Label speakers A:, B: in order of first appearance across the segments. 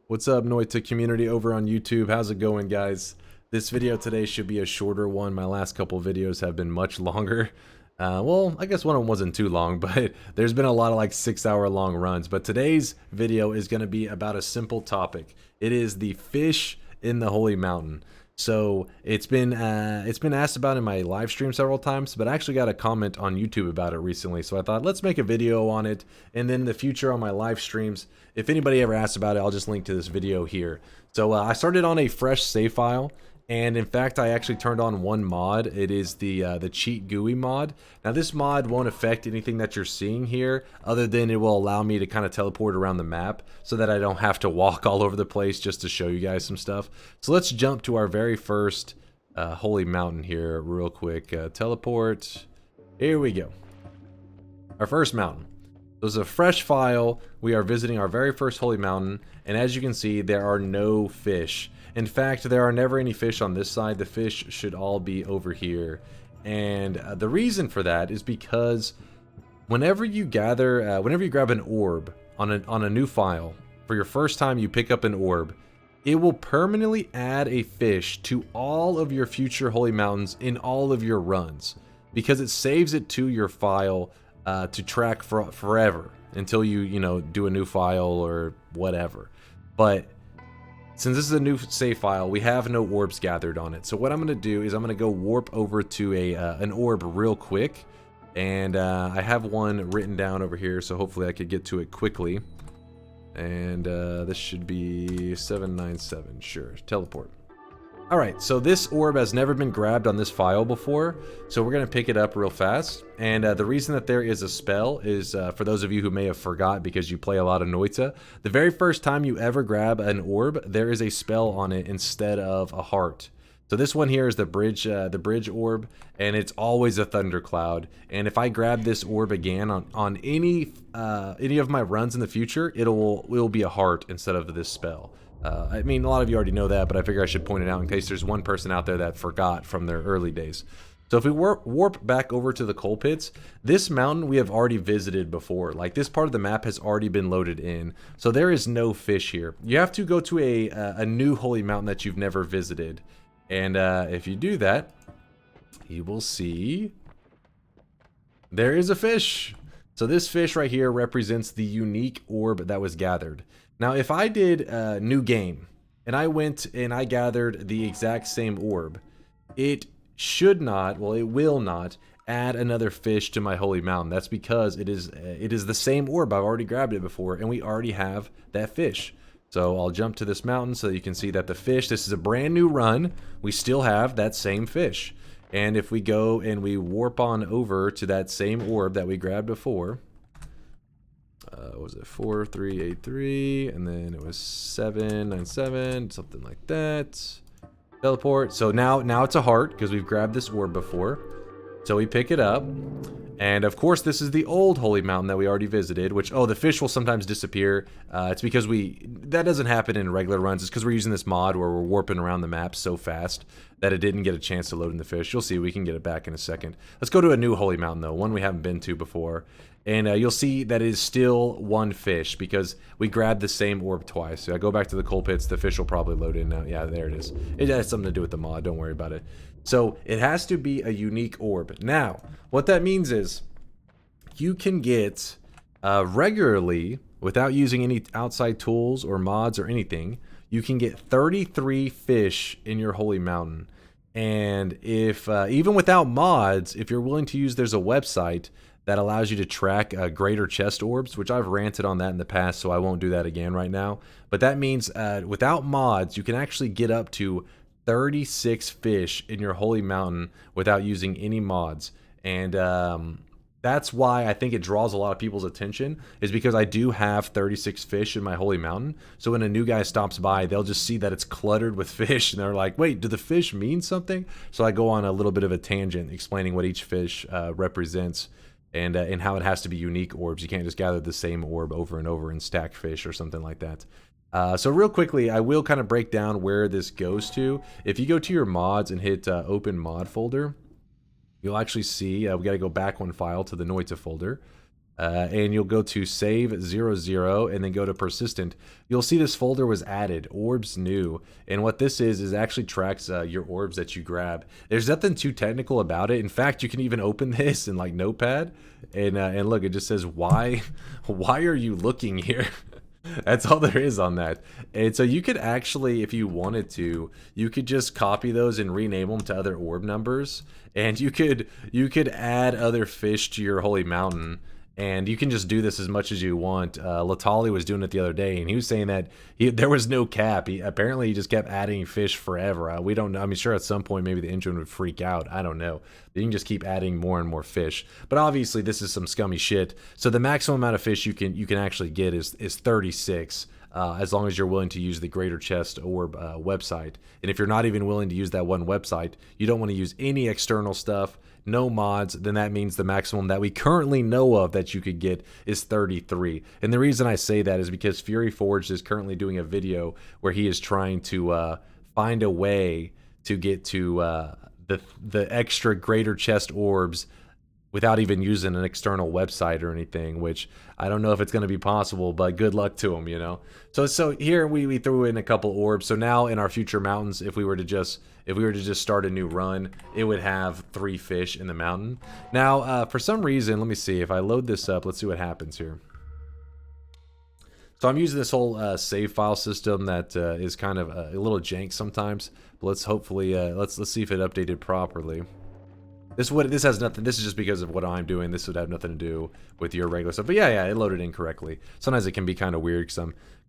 A: What's up, Noita community over on YouTube? How's it going, guys? This video today should be a shorter one. My last couple videos have been much longer. Well, I guess one of them wasn't too long, but there's been a lot of like 6-hour long runs. But today's video is going to be about a simple topic. It is the fish in the Holy Mountain. So it's been asked about in my live stream several times, but I actually got a comment on YouTube about it recently. So I thought, let's make a video on it, and then in the future on my live streams, if anybody ever asks about it, I'll just link to this video here. So I started on a fresh save file. And in fact, I actually turned on one mod. It is the cheat GUI mod. Now this mod won't affect anything that you're seeing here, other than it will allow me to kind of teleport around the map so that I don't have to walk all over the place just to show you guys some stuff. So let's jump to our very first holy mountain here real quick. Teleport. Here we go. Our first mountain. This is a fresh file. We are visiting our very first holy mountain, and as you can see, there are no fish. In fact, there are never any fish on this side. The fish should all be over here. And the reason for that is because whenever you grab an orb on a new file, for your first time you pick up an orb, it will permanently add a fish to all of your future holy mountains in all of your runs, because it saves it to your file to track for forever until you do a new file or whatever. But since this is a new save file, we have no orbs gathered on it. So what I'm going to do is I'm going to go warp over to an orb real quick. And I have one written down over here, so hopefully I could get to it quickly. And this should be 797. Sure, teleport. Alright, so this orb has never been grabbed on this file before, so we're going to pick it up real fast. And the reason that there is a spell is, for those of you who may have forgot because you play a lot of Noita, the very first time you ever grab an orb, there is a spell on it instead of a heart. So this one here is the bridge orb, and it's always a thundercloud. And if I grab this orb again on any of my runs in the future, it will be a heart instead of this spell. I mean, a lot of you already know that, but I figure I should point it out in case there's one person out there that forgot from their early days. So if we warp back over to the coal pits, this mountain we have already visited before. Like, this part of the map has already been loaded in, so there is no fish here. You have to go to a new holy mountain that you've never visited, and if you do that, you will see there is a fish. So this fish right here represents the unique orb that was gathered. Now, if I did a new game, and I went and I gathered the exact same orb, it should not, well, it will not, add another fish to my holy mountain. That's because it is the same orb. I've already grabbed it before, and we already have that fish. So I'll jump to this mountain so you can see that the fish, this is a brand new run, we still have that same fish. And if we go and we warp on over to that same orb that we grabbed before, what was it, 4383, and then it was 797, something like that. Teleport. So now it's a heart because we've grabbed this orb before. So we pick it up, and of course this is the old holy mountain that we already visited, which, oh, the fish will sometimes disappear. It's because that doesn't happen in regular runs. It's because we're using this mod where we're warping around the map so fast that it didn't get a chance to load in the fish. You'll see, we can get it back in a second. Let's go to a new holy mountain though, one we haven't been to before. And you'll see that it is still one fish because we grabbed the same orb twice. So I go back to the coal pits, the fish will probably load in now. Yeah, there it is. It has something to do with the mod, don't worry about it. So it has to be a unique orb. Now, what that means is you can get regularly, without using any outside tools or mods or anything, you can get 33 fish in your holy mountain. And if even without mods, if you're willing to use, there's a website that allows you to track greater chest orbs, which I've ranted on that in the past, so I won't do that again right now. But that means without mods, you can actually get up to 36 fish in your holy mountain without using any mods. And that's why I think it draws a lot of people's attention, is because I do have 36 fish in my holy mountain. So when a new guy stops by, they'll just see that it's cluttered with fish, and they're like, wait, do the fish mean something? So I go on a little bit of a tangent explaining what each fish represents. And how it has to be unique orbs. You can't just gather the same orb over and over and stack fish or something like that. So real quickly, I will kind of break down where this goes to. If you go to your mods and hit open mod folder, you'll actually see, we got to go back one file to the Noita folder. and you'll go to save 00 and then go to persistent. You'll see this folder was added, orbs new, and what this is actually tracks your orbs that you grab. There's nothing too technical about it. In fact, you can even open this in like Notepad, and look, it just says why are you looking here. That's all there is on that. And so you could actually, if you wanted to, you could just copy those and rename them to other orb numbers, and you could add other fish to your holy mountain. And you can just do this as much as you want. Latali was doing it the other day, and he was saying that there was no cap. Apparently, he just kept adding fish forever. We don't know. I mean, sure, at some point, maybe the engine would freak out. I don't know. You can just keep adding more and more fish. But obviously, this is some scummy shit. So the maximum amount of fish you can actually get is 36. As long as you're willing to use the Greater Chest Orb website. And if you're not even willing to use that one website, you don't want to use any external stuff, no mods, then that means the maximum that we currently know of that you could get is 33. And the reason I say that is because Fury Forged is currently doing a video where he is trying to find a way to get to the extra Greater Chest Orbs without even using an external website or anything, which I don't know if it's going to be possible, but good luck to them, you know. So here we threw in a couple orbs. So now in our future mountains, if we were to just start a new run, it would have 3 fish in the mountain. Now, for some reason, let me see if I load this up. Let's see what happens here. So I'm using this whole save file system that is kind of a little jank sometimes. But let's hopefully let's see if it updated properly. This has nothing. This is just because of what I'm doing. This would have nothing to do with your regular stuff. But yeah, it loaded incorrectly. Sometimes it can be kind of weird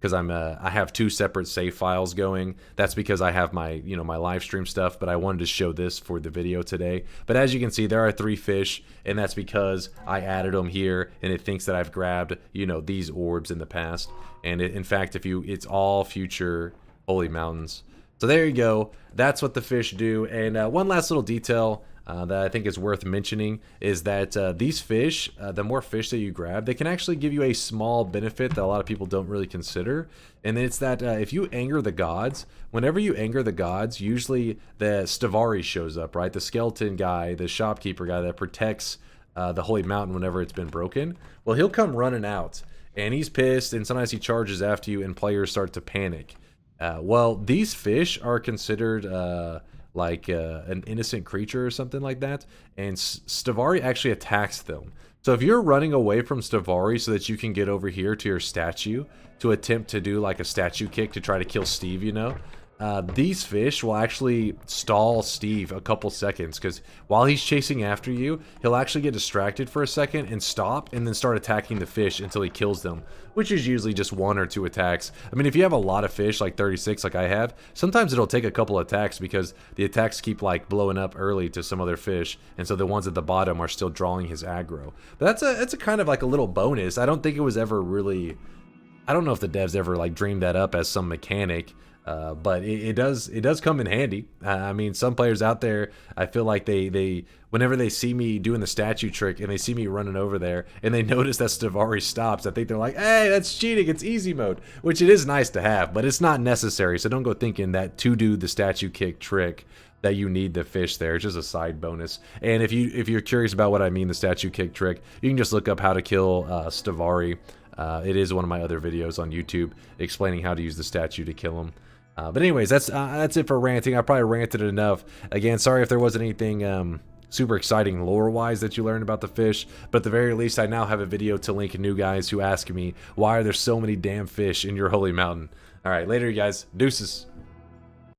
A: because I have 2 separate save files going. That's because I have my my live stream stuff. But I wanted to show this for the video today. But as you can see, there are 3 fish, and that's because I added them here, and it thinks that I've grabbed these orbs in the past. And in fact, it's all future holy mountains. So there you go. That's what the fish do. And one last little detail that I think is worth mentioning is that these fish, the more fish that you grab, they can actually give you a small benefit that a lot of people don't really consider. And it's that if you anger the gods, whenever you anger the gods, usually the Stavari shows up, right? The skeleton guy, the shopkeeper guy that protects the holy mountain whenever it's been broken. Well, he'll come running out, and he's pissed, and sometimes he charges after you, and players start to panic. Well, these fish are considered like an innocent creature or something like that, and Stavari actually attacks them. So if you're running away from Stavari so that you can get over here to your statue to attempt to do like a statue kick to try to kill Steve, these fish will actually stall Steve a couple seconds, because while he's chasing after you, he'll actually get distracted for a second and stop and then start attacking the fish until he kills them, which is usually just 1 or 2 attacks. I mean, if you have a lot of fish, like 36 like I have, sometimes it'll take a couple attacks because the attacks keep like blowing up early to some other fish, and so the ones at the bottom are still drawing his aggro. But that's a kind of like a little bonus. I don't think it was ever really, I don't know if the devs ever like dreamed that up as some mechanic. But it does come in handy. I mean, some players out there, I feel like they whenever they see me doing the statue trick and they see me running over there and they notice that Stavari stops, I think they're like, hey, that's cheating, it's easy mode, which it is nice to have, but it's not necessary. So don't go thinking that to do the statue kick trick that you need the fish there. It's just a side bonus. And if you're curious about what I mean, the statue kick trick, you can just look up how to kill Stavari. It is one of my other videos on YouTube explaining how to use the statue to kill him. But anyways, that's it for ranting. I probably ranted enough. Again, sorry if there wasn't anything super exciting lore-wise that you learned about the fish, but at the very least, I now have a video to link new guys who ask me, why are there so many damn fish in your holy mountain? All right, later, you guys. Deuces.